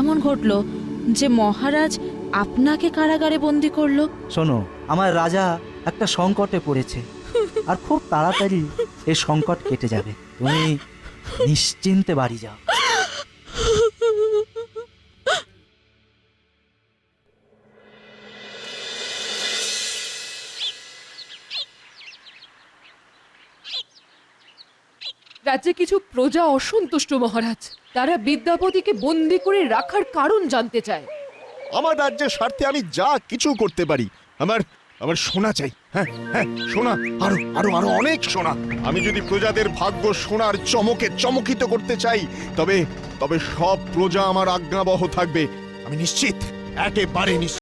এমন ঘটলো যে মহারাজ আপনাকে কারাগারে বন্দি করলো? শোনো, আমার রাজা একটা সংকটে পড়েছে, আর খুব তাড়াতাড়ি এই সংকট কেটে যাবে। তুমি নিশ্চিন্তে বাড়ি যাও। রাজ্যে কিছু প্রজা অসন্তুষ্ট মহারাজ। তারা বিদ্যাপতিকে বন্দি করে রাখার কারণ জানতে চায়। আমার রাজ্যের স্বার্থে আমি যা কিছু করতে পারি। আমার আমার সোনা চাই। হ্যাঁ হ্যাঁ, সোনা, আরো আরো আরো অনেক সোনা। আমি যদি প্রজাদের ভাগ্য সোনার চমকে চমকিত করতে চাই, তবে তবে সব প্রজা আমার আজ্ঞাবহ থাকবে। আমি নিশ্চিত, একেবারে নিশ্চিত।